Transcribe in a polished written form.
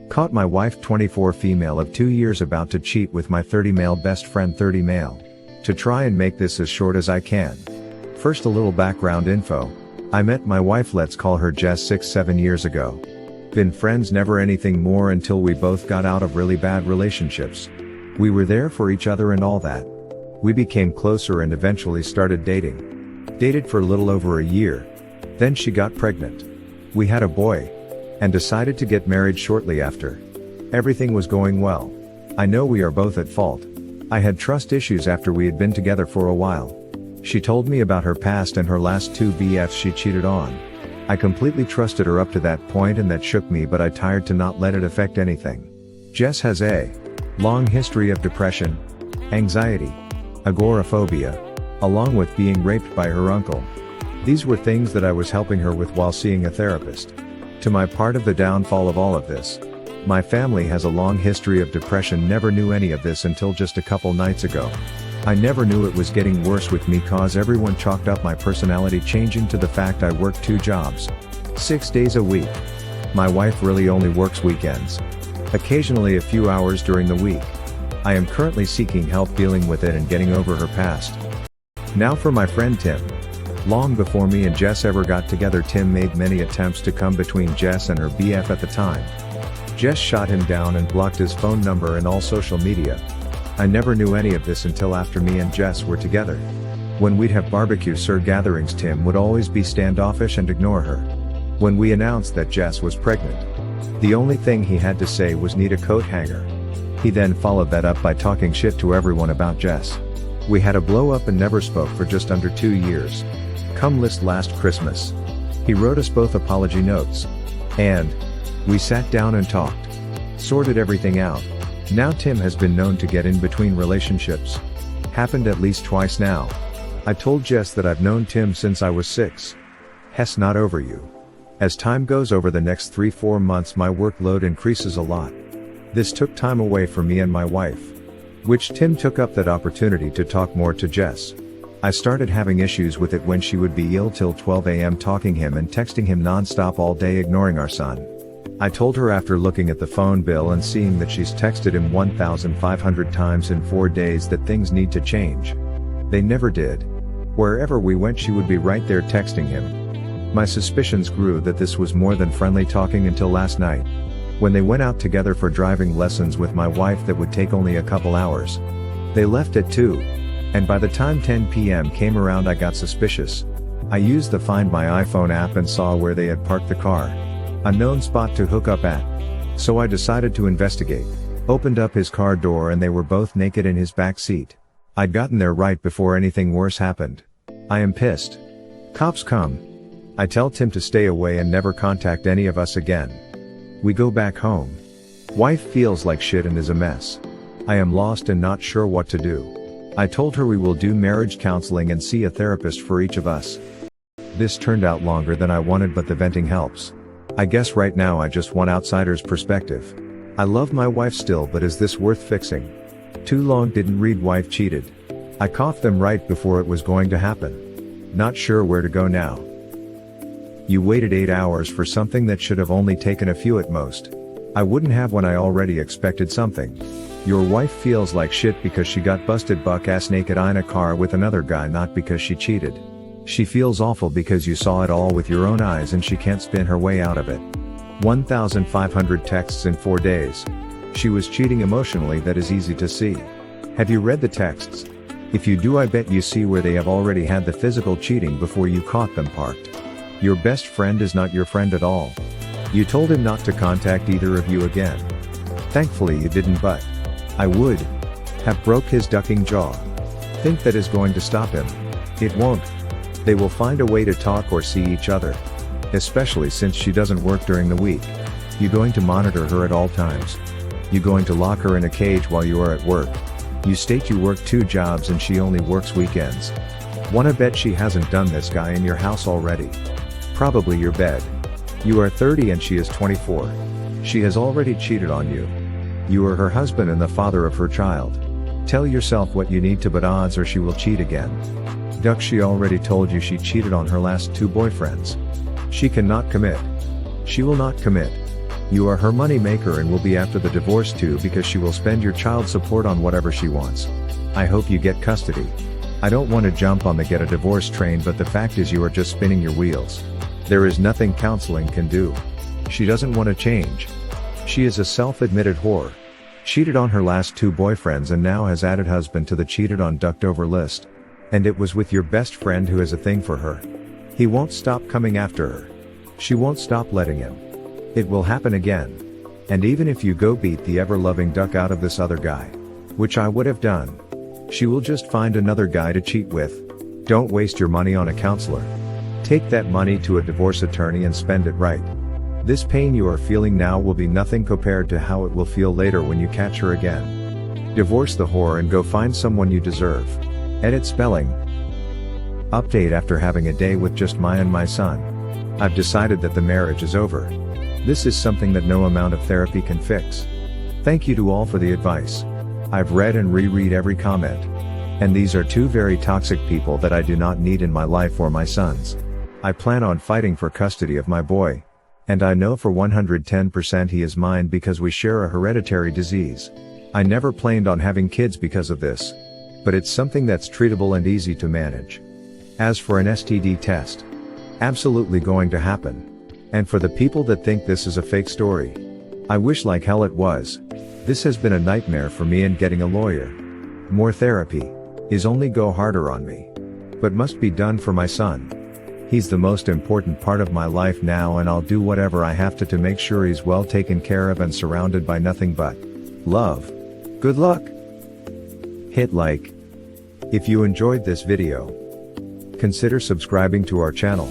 Caught my wife 24 female of 2 years about to cheat with my 30 male best friend 30 male. To try and make this as short as I can. First, a little background info. I met my wife, let's call her Jess, 6-7 years ago. Been friends, never anything more until we both got out of really bad relationships. We were there for each other and all that. We became closer and eventually started dating. Dated for a little over a year. Then she got pregnant. We had a boy. And decided to get married shortly after. Everything was going well. I know we are both at fault. I had trust issues after we had been together for a while. She told me about her past and her last 2 BFs she cheated on. I completely trusted her up to that point, and that shook me, but I tried to not let it affect anything. Jess has a long history of depression, anxiety, agoraphobia, along with being raped by her uncle. These were things that I was helping her with while seeing a therapist. To my part of the downfall of all of this. My family has a long history of depression, never knew any of this until just a couple nights ago. I never knew it was getting worse with me cause everyone chalked up my personality changing to the fact I work 2 jobs. 6 days a week. My wife really only works weekends. Occasionally a few hours during the week. I am currently seeking help dealing with it and getting over her past. Now for my friend Tim. Long before me and Jess ever got together, Tim made many attempts to come between Jess and her BF at the time. Jess shot him down and blocked his phone number and all social media. I never knew any of this until after me and Jess were together. When we'd have barbecue gatherings, Tim would always be standoffish and ignore her. When we announced that Jess was pregnant, the only thing he had to say was need a coat hanger. He then followed that up by talking shit to everyone about Jess. We had a blow up and never spoke for just under 2 years. Come last Christmas. He wrote us both apology notes. And we sat down and talked. Sorted everything out. Now Tim has been known to get in between relationships. Happened at least twice now. I told Jess that I've known Tim since I was 6. Hess, not over you. As time goes over the next 3-4 months, my workload increases a lot. This took time away from me and my wife. Which Tim took up that opportunity to talk more to Jess. I started having issues with it when she would be ill till 12 a.m. talking him and texting him non-stop all day, ignoring our son. I told her after looking at the phone bill and seeing that she's texted him 1,500 times in 4 days that things need to change. They never did. Wherever we went she would be right there texting him. My suspicions grew that this was more than friendly talking until last night. When they went out together for driving lessons with my wife that would take only a couple hours. They left at 2. And by the time 10 p.m. came around I got suspicious. I used the Find My iPhone app and saw where they had parked the car. A known spot to hook up at. So I decided to investigate. Opened up his car door and they were both naked in his back seat. I'd gotten there right before anything worse happened. I am pissed. Cops come. I tell Tim to stay away and never contact any of us again. We go back home. Wife feels like shit and is a mess. I am lost and not sure what to do. I told her we will do marriage counseling and see a therapist for each of us. This turned out longer than I wanted, but the venting helps. I guess right now I just want outsider's perspective. I love my wife still, but is this worth fixing? Too long didn't read wife cheated. I coughed them right before it was going to happen. Not sure where to go now. You waited 8 hours for something that should have only taken a few at most. I wouldn't have when I already expected something. Your wife feels like shit because she got busted buck-ass naked in a car with another guy, not because she cheated. She feels awful because you saw it all with your own eyes and she can't spin her way out of it. 1,500 texts in 4 days. She was cheating emotionally, that is easy to see. Have you read the texts? If you do, I bet you see where they have already had the physical cheating before you caught them parked. Your best friend is not your friend at all. You told him not to contact either of you again. Thankfully you didn't, but I would have broke his ducking jaw. Think that is going to stop him? It won't. They will find a way to talk or see each other. Especially since she doesn't work during the week. You going to monitor her at all times? You going to lock her in a cage while you are at work? You state you work 2 jobs and she only works weekends. Wanna bet she hasn't done this guy in your house already? Probably your bed. You are 30 and she is 24. She has already cheated on you. You are her husband and the father of her child. Tell yourself what you need to, but odds are she will cheat again. Duck, she already told you she cheated on her last 2 boyfriends. She cannot commit. She will not commit. You are her money maker and will be after the divorce too because she will spend your child support on whatever she wants. I hope you get custody. I don't want to jump on the get a divorce train, but the fact is you are just spinning your wheels. There is nothing counseling can do. She doesn't want to change. She is a self-admitted whore. Cheated on her last 2 boyfriends and now has added husband to the cheated on ducked over list. And it was with your best friend who has a thing for her. He won't stop coming after her. She won't stop letting him. It will happen again. And even if you go beat the ever-loving duck out of this other guy, which I would have done, she will just find another guy to cheat with. Don't waste your money on a counselor. Take that money to a divorce attorney and spend it right. This pain you are feeling now will be nothing compared to how it will feel later when you catch her again. Divorce the whore and go find someone you deserve. Edit spelling. Update: after having a day with just Maya and my son, I've decided that the marriage is over. This is something that no amount of therapy can fix. Thank you to all for the advice. I've read and reread every comment. And these are 2 very toxic people that I do not need in my life or my sons. I plan on fighting for custody of my boy. And I know for 110% he is mine because we share a hereditary disease. I never planned on having kids because of this. But it's something that's treatable and easy to manage. As for an STD test, absolutely going to happen. And for the people that think this is a fake story, I wish like hell it was. This has been a nightmare for me, and getting a lawyer, more therapy, is only go harder on me. But must be done for my son. He's the most important part of my life now, and I'll do whatever I have to make sure he's well taken care of and surrounded by nothing but love. Good luck. Hit like if you enjoyed this video. Consider subscribing to our channel.